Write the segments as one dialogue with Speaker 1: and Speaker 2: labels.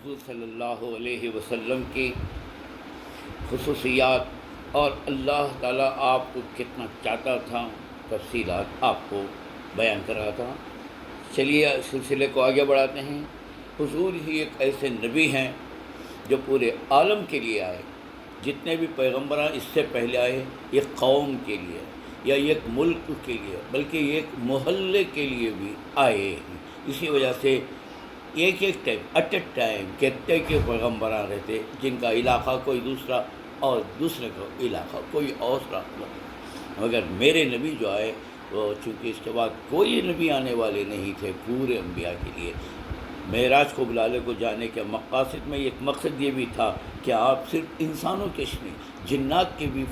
Speaker 1: حضور صلی اللہ علیہ وسلم کی خصوصیات اور اللہ تعالیٰ آپ کو کتنا چاہتا تھا، تفصیلات آپ کو بیان کر رہا تھا۔ چلیے اس سلسلے کو آگے بڑھاتے ہیں۔ حضور ہی ایک ایسے نبی ہیں جو پورے عالم کے لیے آئے۔ جتنے بھی پیغمبران اس سے پہلے آئے، ایک قوم کے لیے یا ایک ملک کے لیے بلکہ ایک محلے کے لیے بھی آئے ہیں۔ اسی وجہ سے ایک ٹائم ایٹ اے ٹائم کتنے کے پیغمبران رہتے، جن کا علاقہ کوئی دوسرا اور دوسرے کا علاقہ کوئی اور رہا، مگر میرے نبی جو آئے وہ چونکہ اس کے بعد کوئی نبی آنے والے نہیں تھے پورے انبیاء کے لیے۔ معراج کو بلالے کو جانے کے مقاصد میں ایک مقصد یہ بھی تھا کہ آپ صرف انسانوں کے نہیں، جنات کے بھی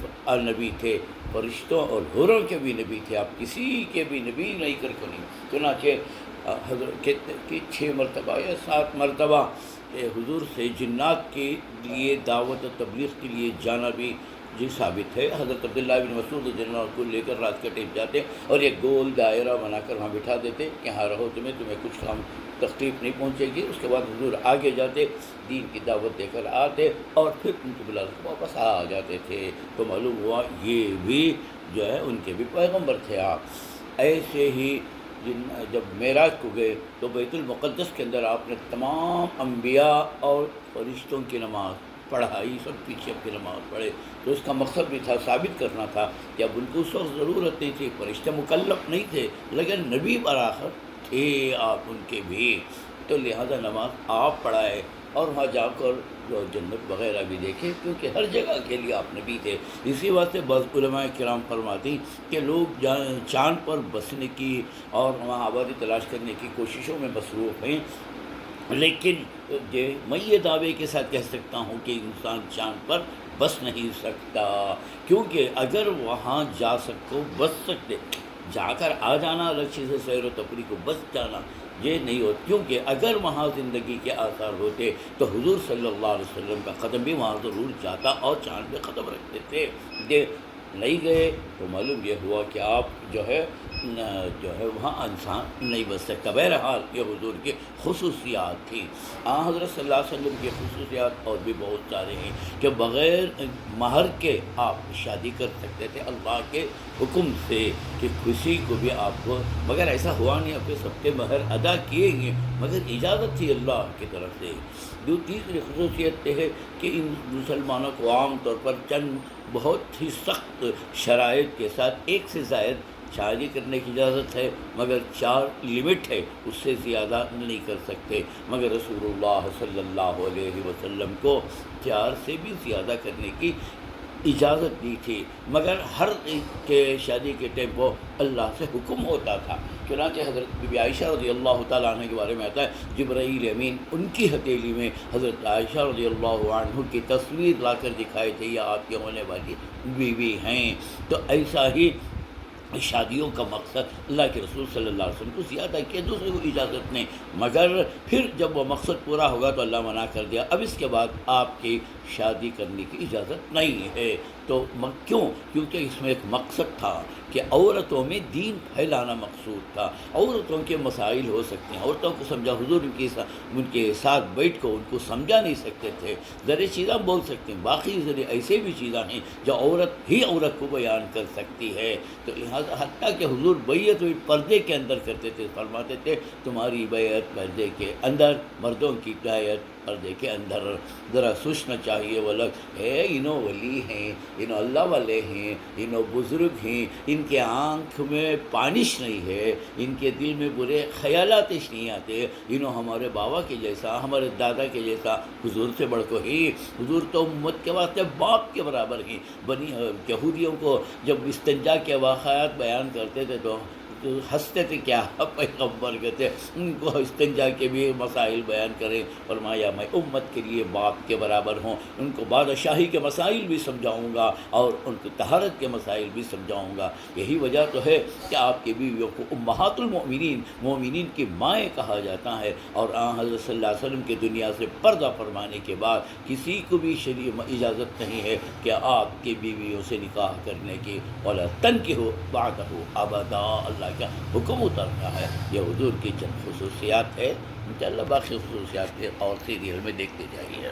Speaker 1: نبی تھے، فرشتوں اور حوروں کے بھی نبی تھے، آپ کسی کے بھی نبی نہیں کر کے نہیں۔ چنانچہ حضرت کی 6 مرتبہ یا 7 مرتبہ حضور سے جنات کے لیے دعوت و تبلیغ کے لیے جانا بھی ثابت ہے۔ حضرت عبداللہ بن مسعود رضی اللہ عنہ کو لے کر رات کے ٹائم جاتے اور ایک گول دائرہ بنا کر وہاں بٹھا دیتے، یہاں رہو، تمہیں کچھ کام تکلیف نہیں پہنچے گی۔ اس کے بعد حضور آگے جاتے، دین کی دعوت دے کر آتے اور پھر ان کو بلا کر واپس آ جاتے تھے۔ تو معلوم ہوا یہ بھی جو ہے ان کے بھی پیغمبر تھے آپ۔ ایسے ہی جب معراج کو گئے تو بیت المقدس کے اندر آپ نے تمام انبیاء اور فرشتوں کی نماز پڑھائی، سب پیچھے کی نماز پڑھے۔ تو اس کا مقصد بھی تھا، ثابت کرنا تھا کہ اب ان کو اس وقت ضرورت نہیں تھی، فرشتے مکلف نہیں تھے، لیکن نبی برآخر تھے آپ ان کے بھی، تو لہذا نماز آپ پڑھائے اور وہاں جا کر جو جنت وغیرہ بھی دیکھے، کیونکہ ہر جگہ کے لیے آپ نبی تھے۔ اسی واسطے بعض علماء کرام فرماتی کہ لوگ چاند پر بسنے کی اور وہاں آبادی تلاش کرنے کی کوششوں میں مصروف ہیں، لیکن میں یہ دعوے کے ساتھ کہہ سکتا ہوں کہ انسان چاند پر بس نہیں سکتا، کیونکہ اگر وہاں جا سکو بس سکتے، جا کر آ جانا الگ چیز ہے، سیر و تفریح کو بس جانا یہ نہیں ہوتا، کیونکہ اگر وہاں زندگی کے آثار ہوتے تو حضور صلی اللہ علیہ وسلم کا قدم بھی وہاں ضرور جاتا اور چاند پہ قدم رکھتے تھے۔ یہ نہیں گئے تو معلوم یہ ہوا کہ آپ جو ہے وہاں انسان نہیں بچ سکتا۔ بہرحال یہ حضور کی خصوصیات تھیں۔ حضرت صلی اللہ علیہ وسلم کی خصوصیات اور بھی بہت سارے ہیں کہ بغیر مہر کے آپ شادی کر سکتے تھے اللہ کے حکم سے، کہ کسی کو بھی آپ کو، مگر ایسا ہوا نہیں، آپ کے سب کے مہر ادا کیے ہیں، مگر اجازت تھی اللہ کی طرف سے۔ تیسری خصوصیت یہ ہے کہ ان مسلمانوں کو عام طور پر چند بہت ہی سخت شرائط کے ساتھ ایک سے زائد شادی کرنے کی اجازت ہے، مگر 4 لمٹ ہے، اس سے زیادہ نہیں کر سکتے، مگر رسول اللہ صلی اللہ علیہ وسلم کو 4 سے بھی زیادہ کرنے کی اجازت دی تھی، مگر ہر ایک کے شادی کے ٹائم وہ اللہ سے حکم ہوتا تھا۔ چنانچہ حضرت بی بی عائشہ رضی اللہ تعالیٰ عنہ کے بارے میں آتا ہے، جبرائیل امین ان کی ہتھیلی میں حضرت عائشہ رضی اللہ عنہ کی تصویر لا کر دکھائے تھے، یہ آپ کے ہونے والی بیوی ہیں۔ تو ایسا ہی شادیوں کا مقصد اللہ کے رسول صلی اللہ علیہ وسلم کو زیادہ کیا، دوسرے کو اجازت نہیں، مگر پھر جب وہ مقصد پورا ہوگا تو اللہ منع کر دیا، اب اس کے بعد آپ کی شادی کرنے کی اجازت نہیں ہے۔ تو کیوں؟ کیونکہ اس میں ایک مقصد تھا کہ عورتوں میں دین پھیلانا مقصود تھا، عورتوں کے مسائل ہو سکتے ہیں، عورتوں کو سمجھا، حضور ان کے ساتھ بیٹھ کو ان کو سمجھا نہیں سکتے تھے، ذرے چیزیں بول سکتے ہیں، باقی ذرے ایسے بھی چیزیں ہیں جو عورت ہی عورت کو بیان کر سکتی ہے۔ تو لہٰذا حتیٰ کہ حضور بیعت ہوئی پردے کے اندر کرتے تھے، فرماتے تھے تمہاری بیعت پردے کے اندر، مردوں کی بیعت پردے کے اندر۔ ذرا سوچنا چاہیے وہ لوگ انہوں ولی ہیں، انہوں اللہ والے ہیں، انہوں بزرگ ہیں، ان کے آنکھ میں پانش نہیں ہے، ان کے دل میں برے خیالات نہیں آتے، انہوں ہمارے بابا کے جیسا، ہمارے دادا کے جیسا، حضور سے بڑھ کو ہی، حضور تو امت کے واسطے باپ کے برابر ہیں۔ بنی یہودیوں کو جب استنجا کے واقعات بیان کرتے تھے تو ہنستے تھے، کیا پیغمبر کہتے ان کو استنجا کے بھی مسائل بیان کریں، فرمایا میں امت کے لیے باپ کے برابر ہوں، ان کو بادشاہی کے مسائل بھی سمجھاؤں گا اور ان کو طہارت کے مسائل بھی سمجھاؤں گا۔ یہی وجہ تو ہے کہ آپ کی بیویوں کو امہات المؤمنین، مومنین کی مائیں کہا جاتا ہے، اور حضرت صلی اللہ علیہ وسلم کی دنیا سے پردہ فرمانے کے بعد کسی کو بھی شرعی اجازت نہیں ہے کہ آپ کی بیویوں سے نکاح کرنے کی، وَلَا تَنْكِحُوا بَعْدَهُ أَبَدًا، اللہ کا حکم اترتا ہے. یہ حضور کی چند خصوصیات ہے. انشاءاللہ باقی خصوصیات اور سیریل میں دیکھتے جائیے.